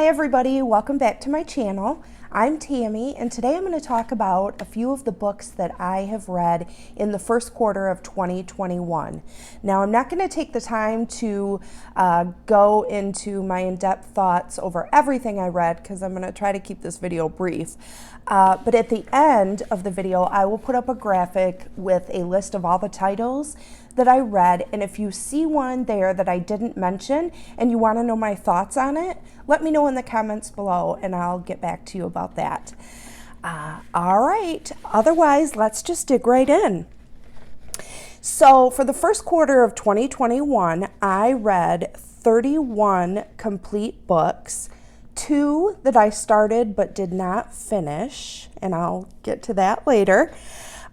Hi everybody, welcome back to my channel. I'm Tammy, and today I'm going to talk about a few of the books that I have read in the first quarter of 2021. Now, I'm not going to take the time to go into my in-depth thoughts over everything I read because I'm going to try to keep this video brief. But at the end of the video, I will put up a graphic with a list of all the titles that I read, and if you see one there that I didn't mention and you want to know my thoughts on it, let me know in the comments below and I'll get back to you about that. All right, otherwise let's just dig right in. So for the first quarter of 2021, I read 31 complete books, 2 that I started but did not finish, and I'll get to that later.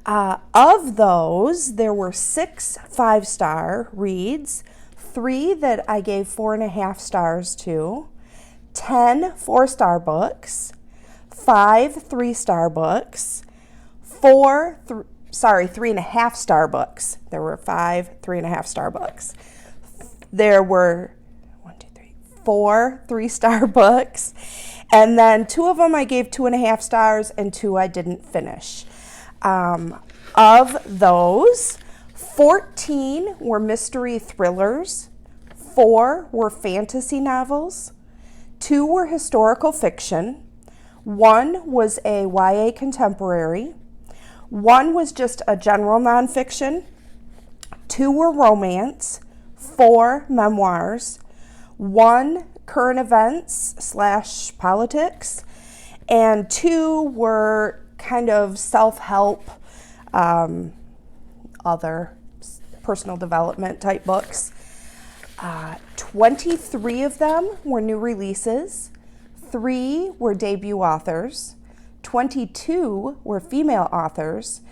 Of those, there were 6 5-star reads, 3 that I gave 4.5 stars to, 10 4-star books, 5 3-star books, 3.5 star books. There were 5 3.5 star books. There were 4 3-star books, and then 2 of them I gave 2.5 stars and 2 I didn't finish. Of those, 14 were mystery thrillers, 4 were fantasy novels, 2 were historical fiction, 1 was a YA contemporary, 1 was just a general nonfiction, 2 were romance, 4 memoirs, 1 current events / politics, and 2 were kind of self-help, other personal development type books. 23 of them were new releases, 3 were debut authors, 22 were female authors,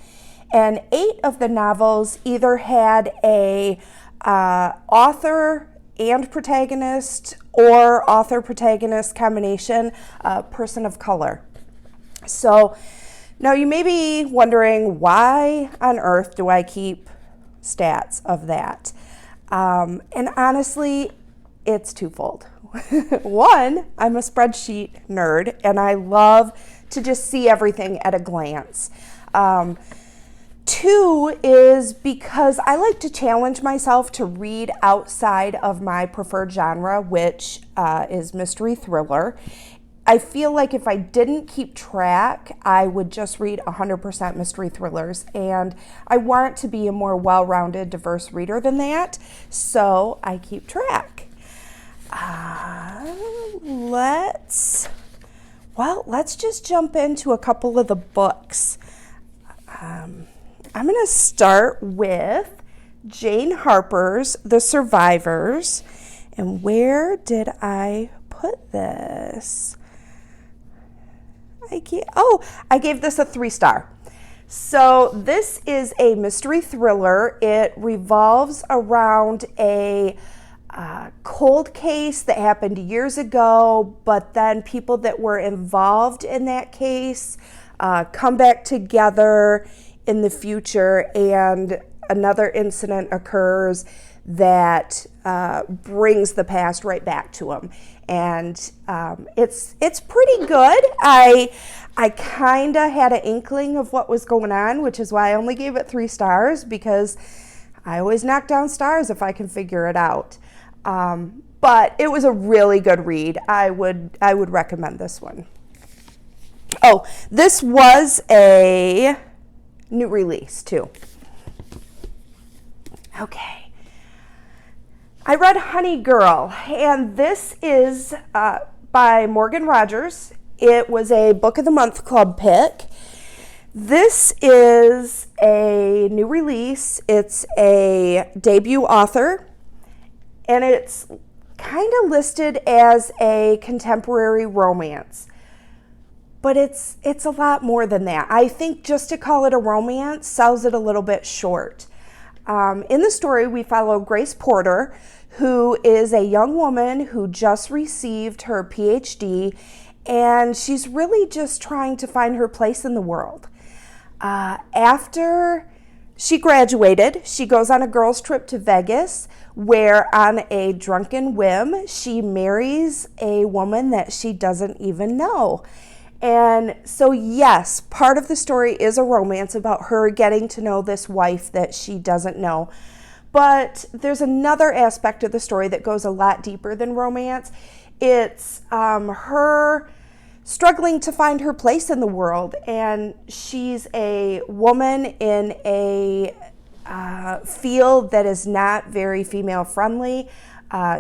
and 8 of the novels either had a author and protagonist or author-protagonist combination, person of color. So now you may be wondering, why on earth do I keep stats of that? And honestly, it's twofold. 1, I'm a spreadsheet nerd and I love to just see everything at a glance. 2 is because I like to challenge myself to read outside of my preferred genre, which is mystery thriller. I feel like if I didn't keep track, I would just read 100% mystery thrillers, and I want to be a more well-rounded, diverse reader than that, so I keep track. Let's just jump into a couple of the books. I'm going to start with Jane Harper's The Survivors, and where did I put this? I gave this a 3-star. So this is a mystery thriller. It revolves around a cold case that happened years ago, but then people that were involved in that case come back together in the future, and another incident occurs that brings the past right back to them. And it's pretty good. I kind of had an inkling of what was going on, which is why I only gave it 3 stars, because I always knock down stars if I can figure it out. But it was a really good read. I would recommend this one. Oh, this was a new release too. Okay. I read Honey Girl, and this is by Morgan Rogers. It was a Book of the Month Club pick. This is a new release. It's a debut author, and it's kind of listed as a contemporary romance. But it's a lot more than that. I think just to call it a romance sells it a little bit short. In the story, we follow Grace Porter, who is a young woman who just received her PhD, and she's really just trying to find her place in the world. After She graduated. She goes on a girls' trip to Vegas, where on a drunken whim, she marries a woman that she doesn't even know. And so, yes, part of the story is a romance about her getting to know this wife that she doesn't know. But there's another aspect of the story that goes a lot deeper than romance. It's her struggling to find her place in the world, and she's a woman in a field that is not very female friendly.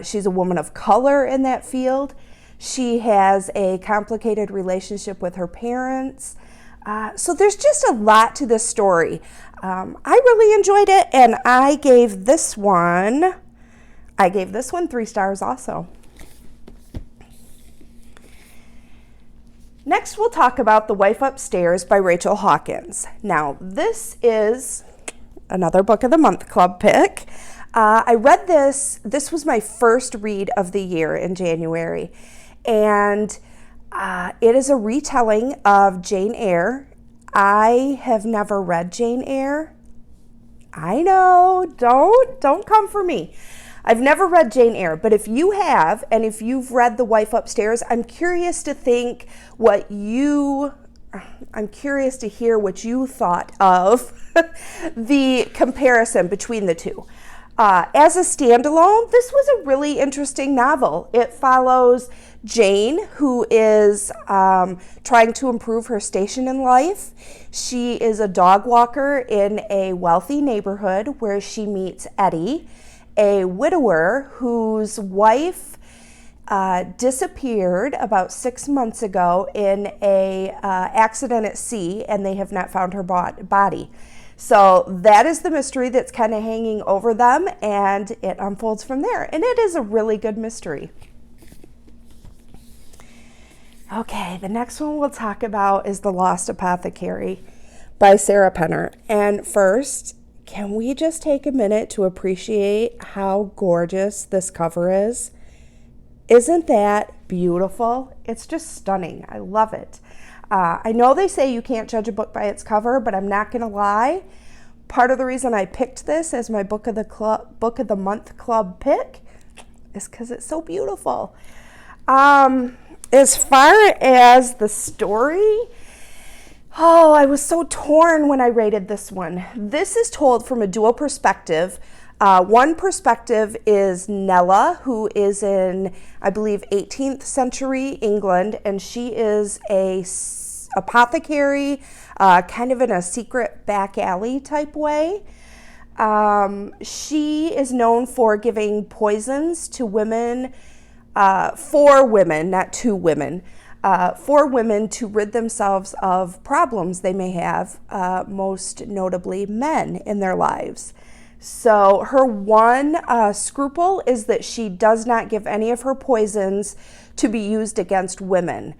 She's a woman of color in that field. She has a complicated relationship with her parents. So there's just a lot to this story. I really enjoyed it, and I gave this one 3 stars also. Next, we'll talk about The Wife Upstairs by Rachel Hawkins. Now, this is another Book of the Month Club pick. I read this. This was my first read of the year in January, and it is a retelling of Jane Eyre. I have never read Jane Eyre. I know, don't come for me. I've never read Jane Eyre, but if you have, and if you've read The Wife Upstairs, I'm curious to hear what you thought of the comparison between the two. As a standalone, this was a really interesting novel. It follows Jane, who is trying to improve her station in life. She is a dog walker in a wealthy neighborhood where she meets Eddie, a widower whose wife disappeared about 6 months ago in a accident at sea, and they have not found her body. So that is the mystery that's kind of hanging over them, and it unfolds from there. And it is a really good mystery. Okay, the next one we'll talk about is The Lost Apothecary by Sarah Penner. And first, can we just take a minute to appreciate how gorgeous this cover is? Isn't that beautiful? It's just stunning. I love it. I know they say you can't judge a book by its cover, but I'm not going to lie. Part of the reason I picked this as my Book of the Month Club pick is because it's so beautiful. As far as the story, I was so torn when I rated this one. This is told from a dual perspective. One perspective is Nella, who is in, I believe, 18th century England, and she is a apothecary, kind of in a secret back alley type way. She is known for giving poisons to women, for women, not to women, for women to rid themselves of problems they may have, most notably men in their lives. So her one scruple is that she does not give any of her poisons to be used against women.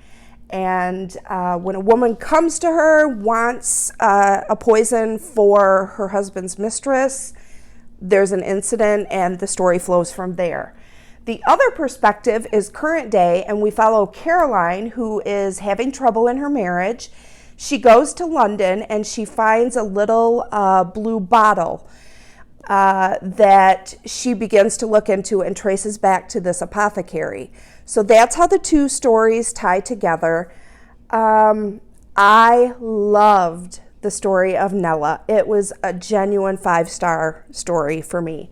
And when a woman comes to her, wants a poison for her husband's mistress, there's an incident and the story flows from there. The other perspective is current day, and we follow Caroline, who is having trouble in her marriage. She goes to London and she finds a little blue bottle that she begins to look into and traces back to this apothecary. So that's how the two stories tie together. I loved the story of Nella. It was a genuine 5-star story for me.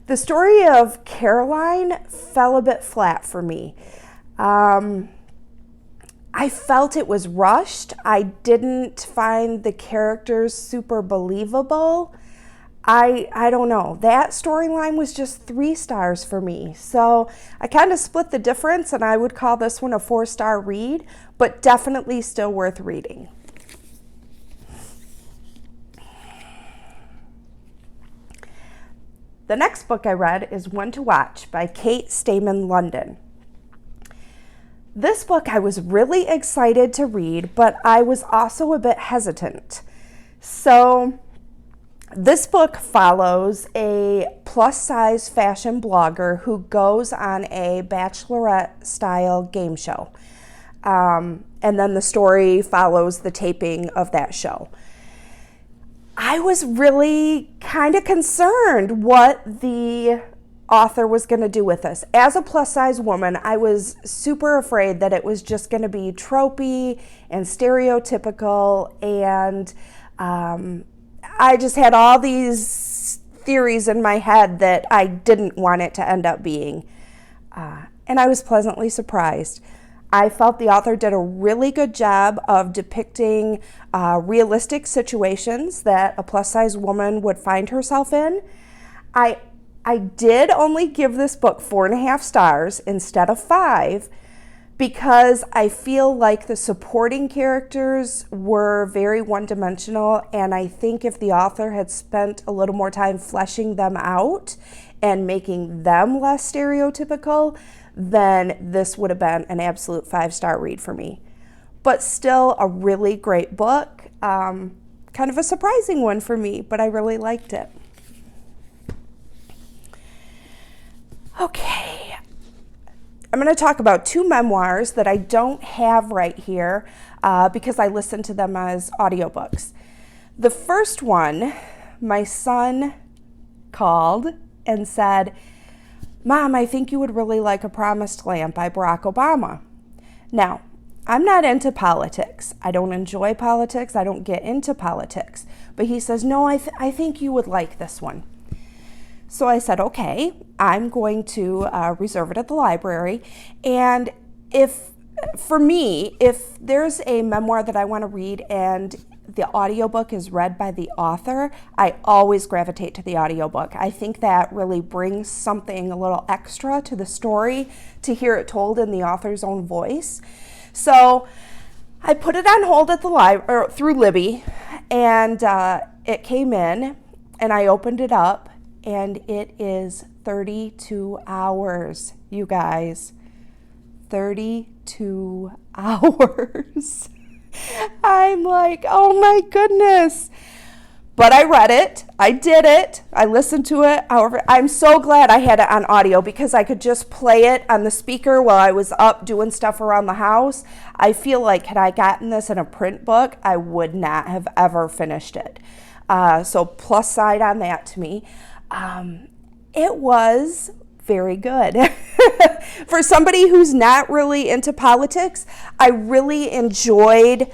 The story of Caroline fell a bit flat for me. I felt it was rushed. I didn't find the characters super believable. I don't know. That storyline was just 3 stars for me. So I kind of split the difference, and I would call this one a 4-star read, but definitely still worth reading. The next book I read is One to Watch by Kate Stamen London. This book I was really excited to read, but I was also a bit hesitant. So this book follows a plus-size fashion blogger who goes on a bachelorette-style game show. And then the story follows the taping of that show. I was really kind of concerned what the author was going to do with this. As a plus size woman, I was super afraid that it was just going to be tropey and stereotypical, and I just had all these theories in my head that I didn't want it to end up being. And I was pleasantly surprised. I felt the author did a really good job of depicting realistic situations that a plus-size woman would find herself in. I did only give this book 4.5 stars instead of 5 because I feel like the supporting characters were very one-dimensional, and I think if the author had spent a little more time fleshing them out and making them less stereotypical, then this would have been an absolute 5-star read for me. But still a really great book, kind of a surprising one for me, but I really liked it. Okay, I'm going to talk about 2 memoirs that I don't have right here because I listened to them as audiobooks. The first one, my son called and said, "Mom, I think you would really like A Promised Land by Barack Obama." Now, I'm not into politics. I don't enjoy politics. I don't get into politics. But he says, "No, I think you would like this one." So I said, okay, I'm going to reserve it at the library. And if there's a memoir that I want to read and the audiobook is read by the author, I always gravitate to the audiobook. I think that really brings something a little extra to the story to hear it told in the author's own voice. So I put it on hold at the library through Libby, and it came in, and I opened it up, and it is 32 hours, you guys. 32 hours. I'm like, oh my goodness. But I read it. I did it. I listened to it. However, I'm so glad I had it on audio because I could just play it on the speaker while I was up doing stuff around the house. I feel like had I gotten this in a print book, I would not have ever finished it. So plus side on that to me. It was very good. For somebody who's not really into politics, I really enjoyed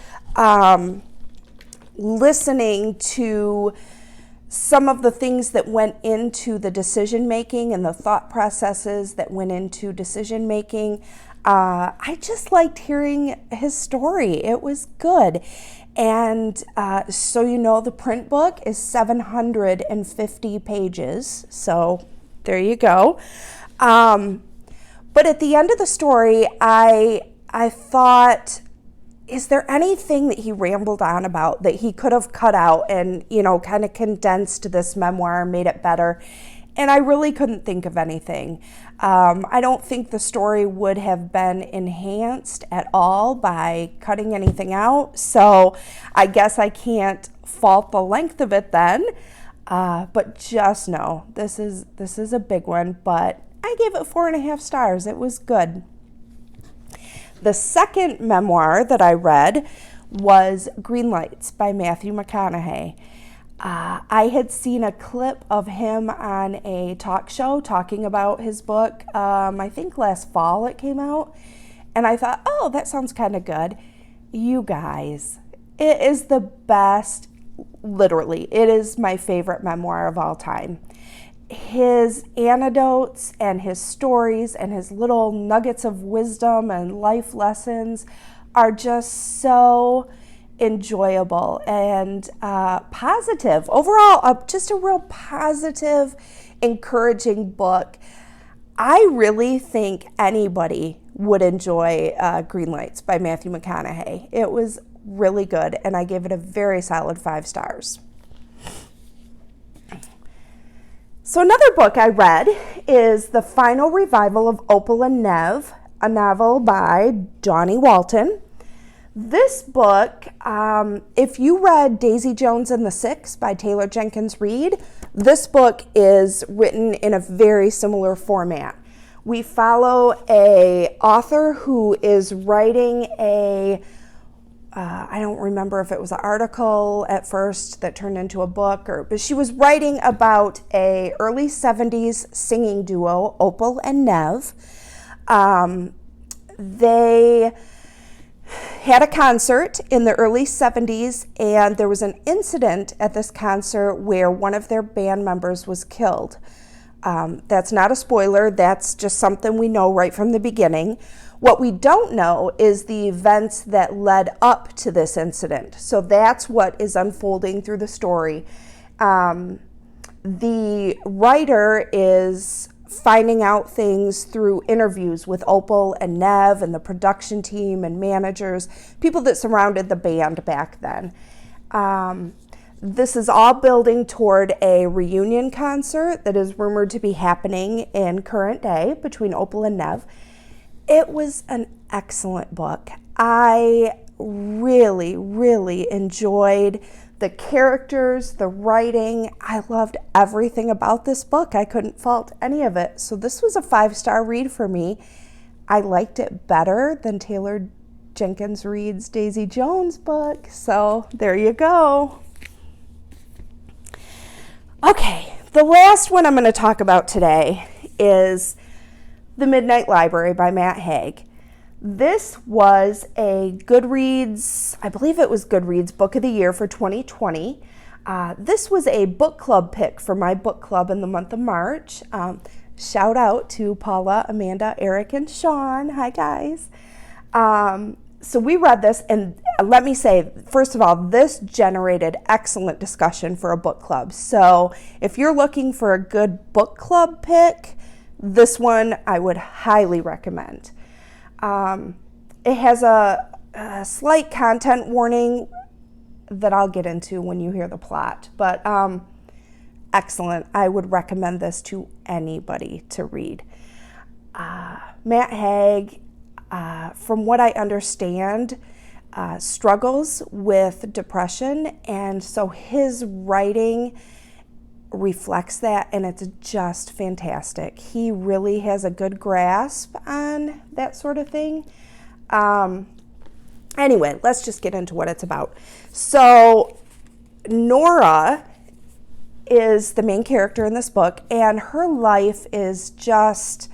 listening to some of the things that went into the decision making and the thought processes that went into decision making. I just liked hearing his story. It was good. And so you know, the print book is 750 pages. So there you go. But at the end of the story, I thought, is there anything that he rambled on about that he could have cut out and, you know, kind of condensed this memoir and made it better? And I really couldn't think of anything. I don't think the story would have been enhanced at all by cutting anything out. So I guess I can't fault the length of it then. But just know, this is a big one, but I gave it 4.5 stars. It was good. The second memoir that I read was Green Lights by Matthew McConaughey. I had seen a clip of him on a talk show talking about his book. I think last fall it came out. And I thought, oh, that sounds kind of good. You guys, it is the best, literally. It is my favorite memoir of all time. His anecdotes and his stories and his little nuggets of wisdom and life lessons are just so enjoyable and positive. Overall, just a real positive, encouraging book. I really think anybody would enjoy Green Lights by Matthew McConaughey. It was really good, and I gave it a very solid 5 stars. So another book I read is The Final Revival of Opal and Nev, a novel by Donnie Walton. This book, if you read Daisy Jones and the Six by Taylor Jenkins Reid, this book is written in a very similar format. We follow a author who is writing a I don't remember if it was an article at first that turned into a book, but she was writing about a early 70s singing duo, Opal and Nev. They had a concert in the early 70s, and there was an incident at this concert where one of their band members was killed. That's not a spoiler, that's just something we know right from the beginning. What we don't know is the events that led up to this incident. So that's what is unfolding through the story. The writer is finding out things through interviews with Opal and Nev and the production team and managers, people that surrounded the band back then. This is all building toward a reunion concert that is rumored to be happening in current day between Opal and Nev. It was an excellent book. I really, really enjoyed the characters, the writing. I loved everything about this book. I couldn't fault any of it. So this was a 5-star read for me. I liked it better than Taylor Jenkins Reid's Daisy Jones book. So there you go. Okay, the last one I'm going to talk about today is The Midnight Library by Matt Haig. This was a Goodreads, I believe it was Goodreads Book of the Year for 2020. This was a book club pick for my book club in the month of March. Shout out to Paula, Amanda, Eric, and Sean. Hi, guys. So we read this, and let me say, first of all, this generated excellent discussion for a book club. So if you're looking for a good book club pick, this one I would highly recommend. It has a slight content warning that I'll get into when you hear the plot, but excellent. I would recommend this to anybody to read. Matt Haig, from what I understand, struggles with depression, and so his writing reflects that, and it's just fantastic. He really has a good grasp on that sort of thing. Anyway, let's just get into what it's about. So Nora is the main character in this book, and her life is just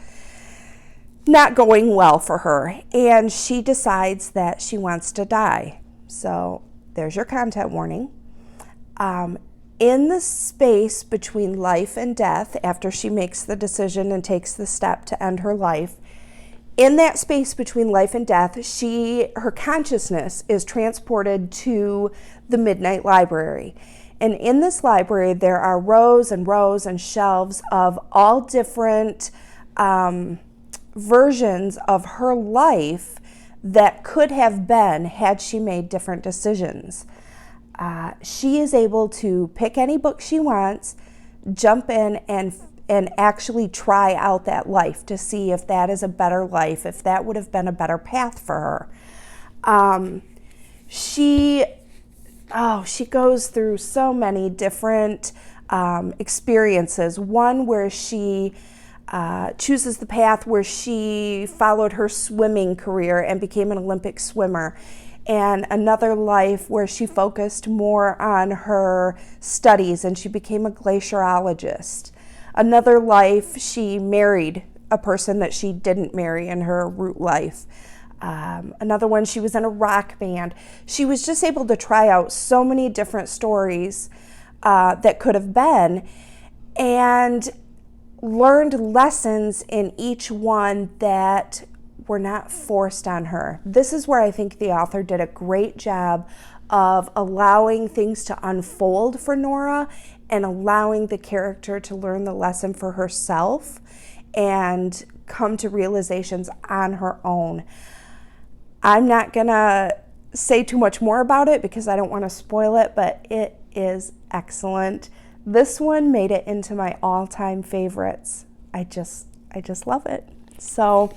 not going well for her, and she decides that she wants to die. So there's your content warning. In the space between life and death, after she makes the decision and takes the step to end her life, in that space between life and death, her consciousness is transported to the Midnight Library. And in this library, there are rows and rows and shelves of all different versions of her life that could have been had she made different decisions. She is able to pick any book she wants, jump in and actually try out that life to see if that is a better life, if that would have been a better path for her. She goes through so many different experiences. One where she chooses the path where she followed her swimming career and became an Olympic swimmer. And another life where she focused more on her studies and she became a glaciologist. Another life, she married a person that she didn't marry in her root life. Another one, she was in a rock band. She was just able to try out so many different stories that could have been, and learned lessons in each one that were not forced on her. This is where I think the author did a great job of allowing things to unfold for Nora and allowing the character to learn the lesson for herself and come to realizations on her own. I'm not gonna say too much more about it because I don't want to spoil it, but it is excellent. This one made it into my all-time favorites. I just love it. So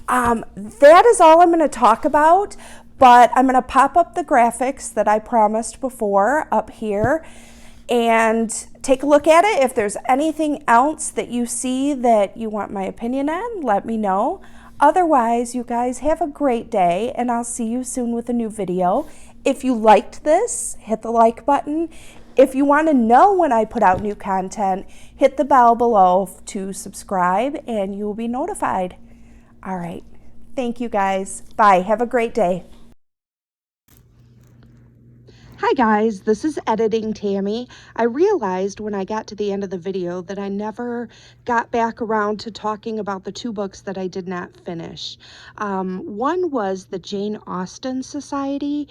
that is all I'm going to talk about, but I'm going to pop up the graphics that I promised before up here and take a look at it. If there's anything else that you see that you want my opinion on, let me know. Otherwise, you guys have a great day, and I'll see you soon with a new video. If you liked this, hit the like button. If you want to know when I put out new content, hit the bell below to subscribe, and you will be notified. All right. Thank you, guys. Bye. Have a great day. Hi guys, this is Editing Tammy. I realized when I got to the end of the video that I never got back around to talking about the two books that I did not finish. One was the Jane Austen Society,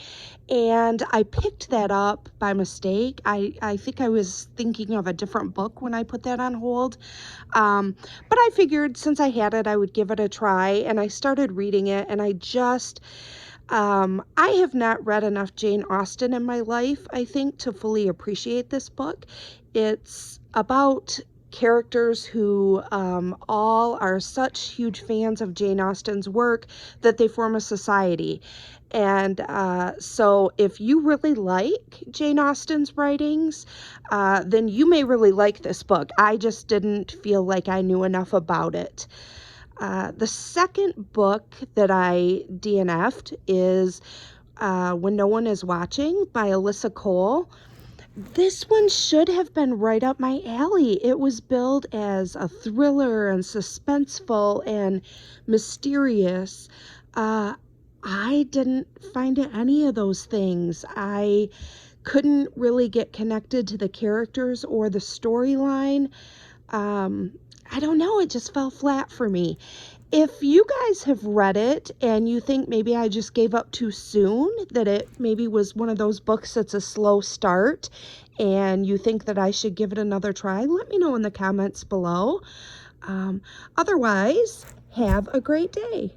and I picked that up by mistake. I think I was thinking of a different book when I put that on hold. But I figured since I had it, I would give it a try, and I started reading it, and I have not read enough Jane Austen in my life, I think, to fully appreciate this book. It's about characters who all are such huge fans of Jane Austen's work that they form a society. And so if you really like Jane Austen's writings, then you may really like this book. I just didn't feel like I knew enough about it. The second book that I DNF'd is When No One Is Watching by Alyssa Cole. This one should have been right up my alley. It was billed as a thriller and suspenseful and mysterious. I didn't find any of those things. I couldn't really get connected to the characters or the storyline. I don't know, it just fell flat for me. If you guys have read it and you think maybe I just gave up too soon, that it maybe was one of those books that's a slow start, and you think that I should give it another try, let me know in the comments below. Otherwise, have a great day.